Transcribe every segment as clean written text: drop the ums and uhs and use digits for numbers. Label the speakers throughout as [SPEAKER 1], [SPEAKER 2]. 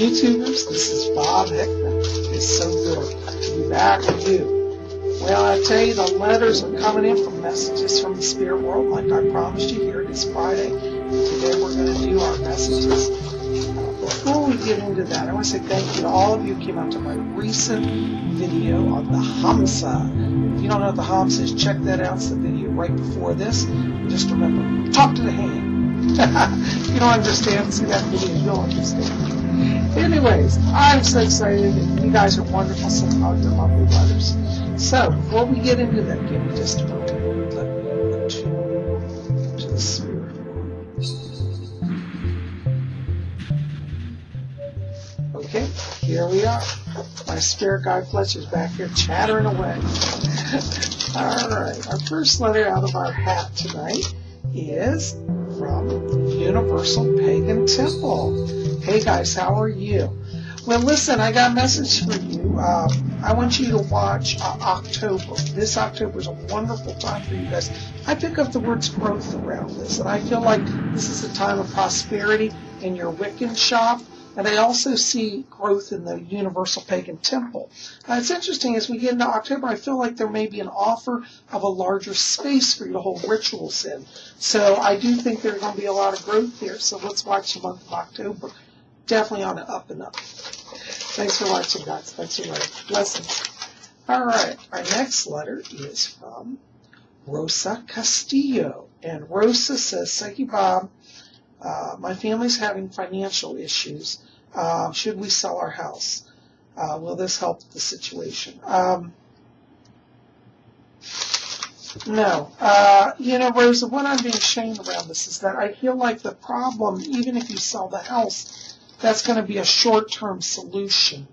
[SPEAKER 1] YouTubers, this is Bob Hickman. It's so good to be back with you. Well, I tell you, the letters are coming in from messages from the spirit world, like I promised you. Here it is Friday. Today we're going to do our messages. Before we get into that, I want to say thank you to all of you who came out to my recent video on the Hamsa. If you don't know what the Hamsa is, check that out. It's the video right before this. Just remember, talk to the hand. If you don't understand, see that video, you'll understand. Anyways, I'm so excited, and you guys are wonderful, so your lovely letters. So, before we get into that, give me just a moment. Let me attune to the spirit world. Okay, here we are. My spirit guide Fletcher's back here chattering away. Alright, our first letter out of our hat tonight is from Universal Pagan Temple. Hey guys, how are you? Well, listen, I got a message for you. I want you to watch October. This October is a wonderful time for you guys. I pick up the words growth around this, and I feel like this is a time of prosperity in your Wiccan shop. And I also see growth in the Universal Pagan Temple. It's interesting, as we get into October, I feel like there may be an offer of a larger space for you to hold rituals in. So I do think there's going to be a lot of growth here. So let's watch the month of October. Definitely on an up and up. Thanks for watching, guys. Thanks for watching. Blessings. All right. Our next letter is from Rosa Castillo. And Rosa says, thank you, Bob. My family's having financial issues. Should we sell our house? Will this help the situation? No. Rosa, what I'm being shamed around this is that I feel like the problem, even if you sell the house, that's going to be a short-term solution.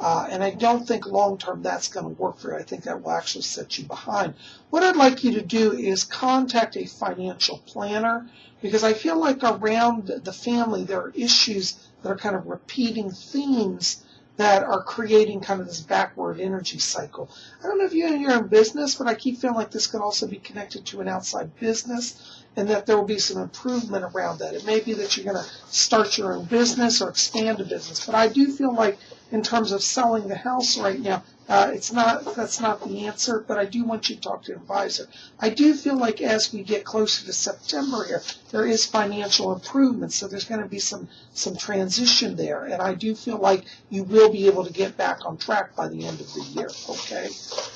[SPEAKER 1] And I don't think long-term that's going to work for you. I think that will actually set you behind. What I'd like you to do is contact a financial planner, because I feel like around the family there are issues that are kind of repeating themes that are creating kind of this backward energy cycle. I don't know if you're in your own business, but I keep feeling like this could also be connected to an outside business, and that there will be some improvement around that. It may be that you're going to start your own business or expand a business, but I do feel like in terms of selling the house right now, that's not the answer, but I do want you to talk to an advisor. I do feel like as we get closer to September here, there is financial improvement, so there's going to be some transition there, and I do feel like you will be able to get back on track by the end of the year, okay?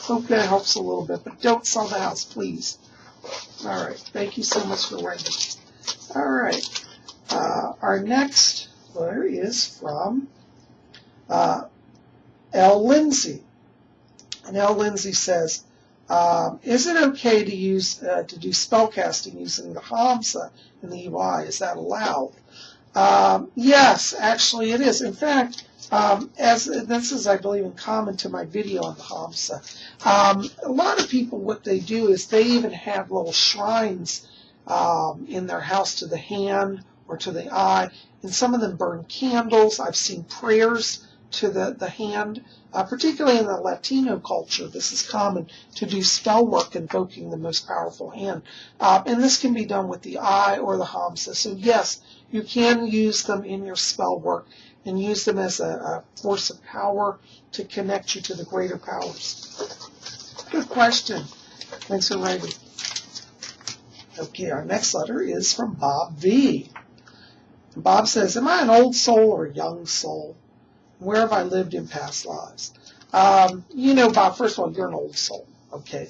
[SPEAKER 1] Hope that helps a little bit, but don't sell the house, please. All right, thank you so much for writing. All right, our next letter is from L. Lindsay. And L. Lindsay says, is it okay to use to do spell casting using the Hamsa and the UI? Is that allowed? Yes, actually it is. In fact, as this is, I believe, in common to my video on the Hamsa. A lot of people, what they do is they even have little shrines in their house to the hand or to the eye, and some of them burn candles. I've seen prayers to the hand, particularly in the Latino culture. This is common to do spell work invoking the most powerful hand. And this can be done with the eye or the Hamsa. So yes, you can use them in your spell work and use them as a force of power to connect you to the greater powers. Good question. Thanks for writing. Okay, our next letter is from Bob V. And Bob says, am I an old soul or a young soul? Where have I lived in past lives? Bob, first of all, you're an old soul, okay?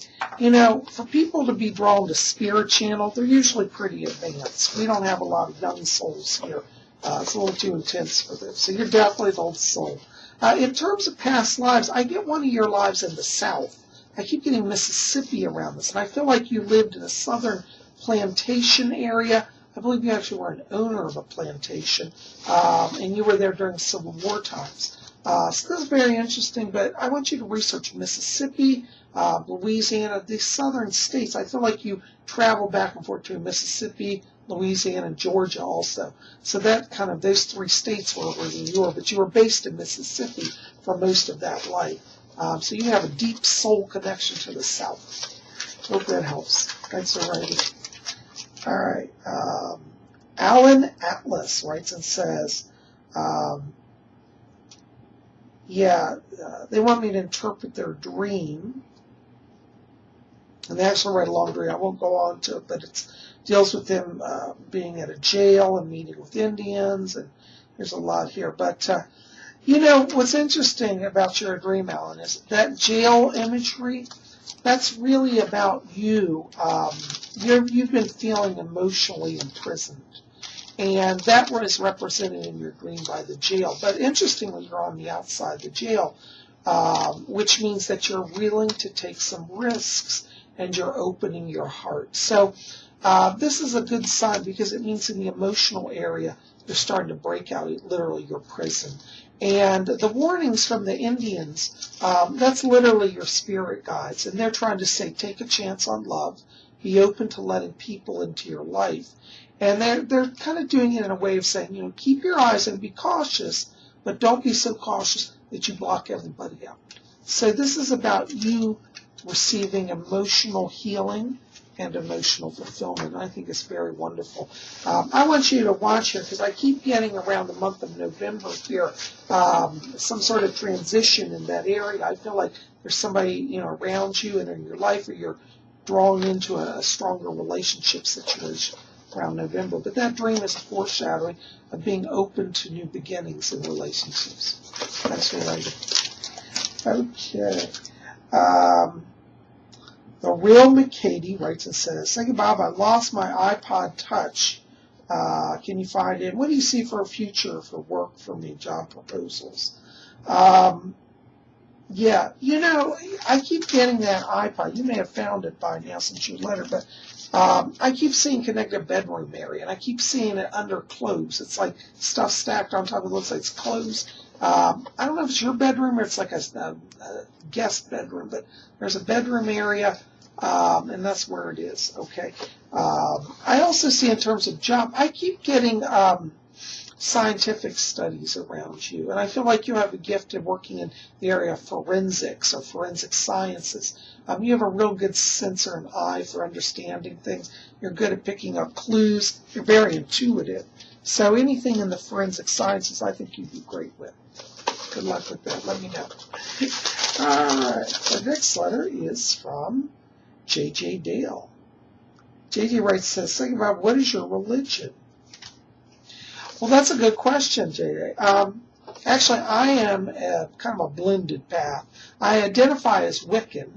[SPEAKER 1] For people to be drawn to spirit channel, they're usually pretty advanced. We don't have a lot of young souls here. It's a little too intense for this. So you're definitely an old soul. In terms of past lives, I get one of your lives in the South. I keep getting Mississippi around this, and I feel like you lived in a southern plantation area. I believe you actually were an owner of a plantation, and you were there during Civil War times. So this is very interesting, but I want you to research Mississippi, Louisiana, these southern states. I feel like you travel back and forth to Mississippi, Louisiana, and Georgia also. So that kind of, those three states were where you were, but you were based in Mississippi for most of that life. So you have a deep soul connection to the South. Hope that helps. Thanks for writing. All right. Alan Atlas writes and says, Yeah, they want me to interpret their dream. And they actually write a long dream. I won't go on to it, but it deals with them being at a jail and meeting with Indians, and there's a lot here. But, you know, what's interesting about your dream, Alan, is that jail imagery, that's really about you. You've been feeling emotionally imprisoned. And that is represented in your dream by the jail. But interestingly, you're on the outside of the jail, which means that you're willing to take some risks and you're opening your heart. So this is a good sign because it means in the emotional area, you're starting to break out literally your prison. And the warnings from the Indians, that's literally your spirit guides. And they're trying to say, take a chance on love, be open to letting people into your life. And they're kind of doing it in a way of saying, you know, keep your eyes and be cautious, but don't be so cautious that you block everybody out. So this is about you receiving emotional healing and emotional fulfillment. I think it's very wonderful. I want you to watch here because I keep getting around the month of November here some sort of transition in that area. I feel like there's somebody, you know, around you and in your life, or you're drawing into a stronger relationship situation around November. But that dream is a foreshadowing of being open to new beginnings in relationships. That's what I do. Okay. The real McCady writes and says, "Thank you, Bob. I lost my iPod Touch. Can you find it? What do you see for a future for work for me, job proposals?" Yeah, you know, I keep getting that iPod. You may have found it by now since your letter, but I keep seeing connected bedroom area, and I keep seeing it under clothes. It's like stuff stacked on top of it. Looks like it's clothes. I don't know if it's your bedroom or it's like a guest bedroom, but there's a bedroom area, and that's where it is. Okay. I also see in terms of job, I keep getting scientific studies around you, and I feel like you have a gift of working in the area of forensics or forensic sciences. You have a real good sense or an eye for understanding things. You're good at picking up clues. You're very intuitive. So anything in the forensic sciences, I think you'd be great with. Good luck with that. Let me know. All right. The next letter is from J.J. Dale. J.J. writes, says, think about what is your religion? Well, that's a good question, J.J. Actually, I am kind of a blended path. I identify as Wiccan,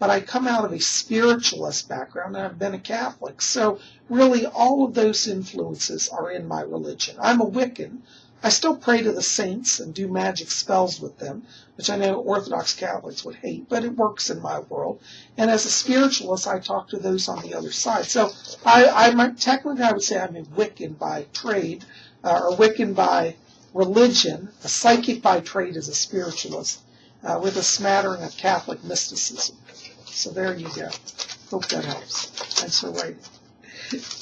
[SPEAKER 1] but I come out of a spiritualist background, and I've been a Catholic. So really, all of those influences are in my religion. I'm a Wiccan. I still pray to the saints and do magic spells with them, which I know Orthodox Catholics would hate, but it works in my world. And as a spiritualist, I talk to those on the other side. So technically, I would say I'm a Wiccan by trade, or Wiccan by religion. A psychic by trade is a spiritualist, with a smattering of Catholic mysticism. So there you go. Hope that helps. Thanks for writing.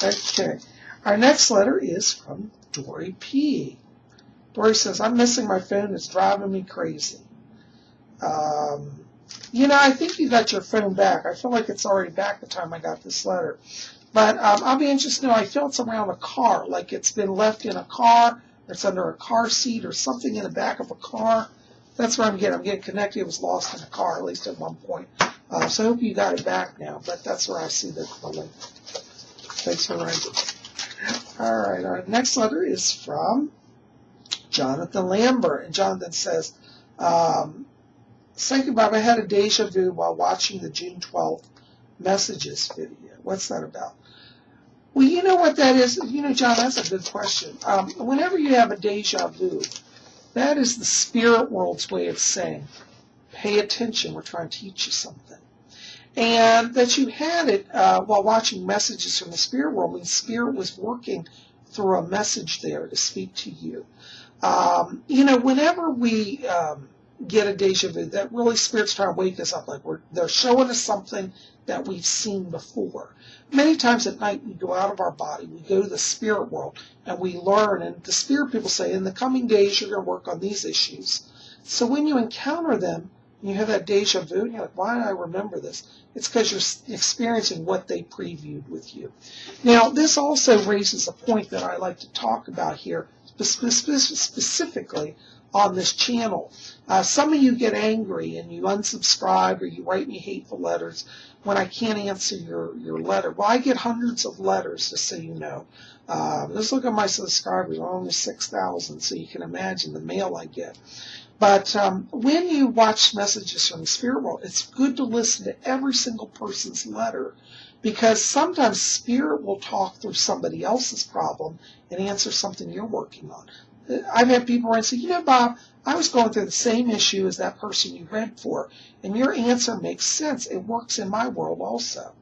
[SPEAKER 1] Okay. Our next letter is from Dory P. Dory says, I'm missing my phone. It's driving me crazy. You know, I think you got your phone back. I feel like it's already back the time I got this letter. But I'll be interested to know. I feel it's around a car, like it's been left in a car, or it's under a car seat, or something in the back of a car. That's what I'm getting. I'm getting connected. It was lost in a car, at least at one point. So I hope you got it back now. But that's where I see the link. Thanks for writing. All right. Our next letter is from Jonathan Lambert. And Jonathan says, thank you, Bob. I had a deja vu while watching the June 12th messages video. What's that about? Well, you know what that is? You know, John, that's a good question. Whenever you have a deja vu, that is the spirit world's way of saying, pay attention, we're trying to teach you something. And that you had it while watching messages from the spirit world, when spirit was working through a message there to speak to you. You know, whenever we get a deja vu, that really spirit's trying to wake us up, like they're showing us something that we've seen before. Many times at night we go out of our body, we go to the spirit world, and we learn, and the spirit people say, in the coming days you're going to work on these issues. So when you encounter them, and you have that deja vu, and you're like, why do I remember this? It's because you're experiencing what they previewed with you. Now, this also raises a point that I like to talk about here, specifically on this channel. Some of you get angry and you unsubscribe or you write me hateful letters when I can't answer your letter. Well, I get hundreds of letters, just so you know. Just look at my subscribers, almost 6,000, so you can imagine the mail I get. But when you watch Messages from the Spirit World, it's good to listen to every single person's letter, because sometimes Spirit will talk through somebody else's problem and answer something you're working on. I've had people write and say, you know, Bob, I was going through the same issue as that person you read for, and your answer makes sense. It works in my world also.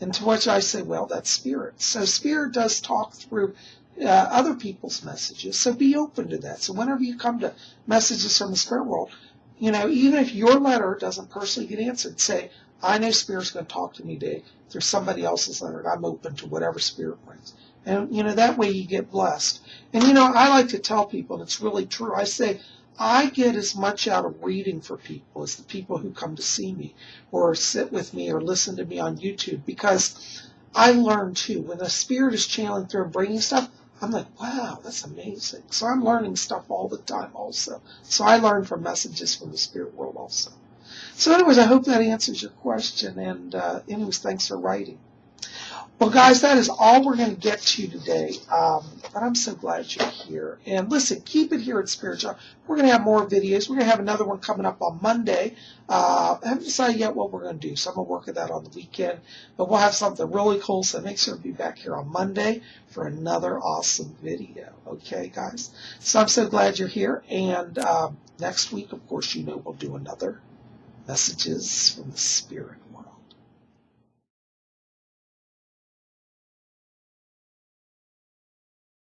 [SPEAKER 1] And to which I say, well, that's Spirit. So Spirit does talk through other people's messages, so be open to that. So whenever you come to Messages from the Spirit World, you know, even if your letter doesn't personally get answered, say, I know Spirit's going to talk to me today through somebody else's letter, and I'm open to whatever Spirit brings. And, you know, that way you get blessed. And, you know, I like to tell people, and it's really true, I say, I get as much out of reading for people as the people who come to see me or sit with me or listen to me on YouTube, because I learn too. When the Spirit is channeling through and bringing stuff, I'm like, wow, that's amazing. So I'm learning stuff all the time also. So I learn from Messages from the Spirit World also. So anyways, I hope that answers your question. And anyways, thanks for writing. Well, guys, that is all we're going to get to today. But I'm so glad you're here. And listen, keep it here at Spiritual. We're going to have more videos. We're going to have another one coming up on Monday. I haven't decided yet what we're going to do, so I'm going to work at that on the weekend. But we'll have something really cool, so make sure to be back here on Monday for another awesome video. Okay, guys? So I'm so glad you're here. And next week, of course, you know we'll do another Messages from the Spirit.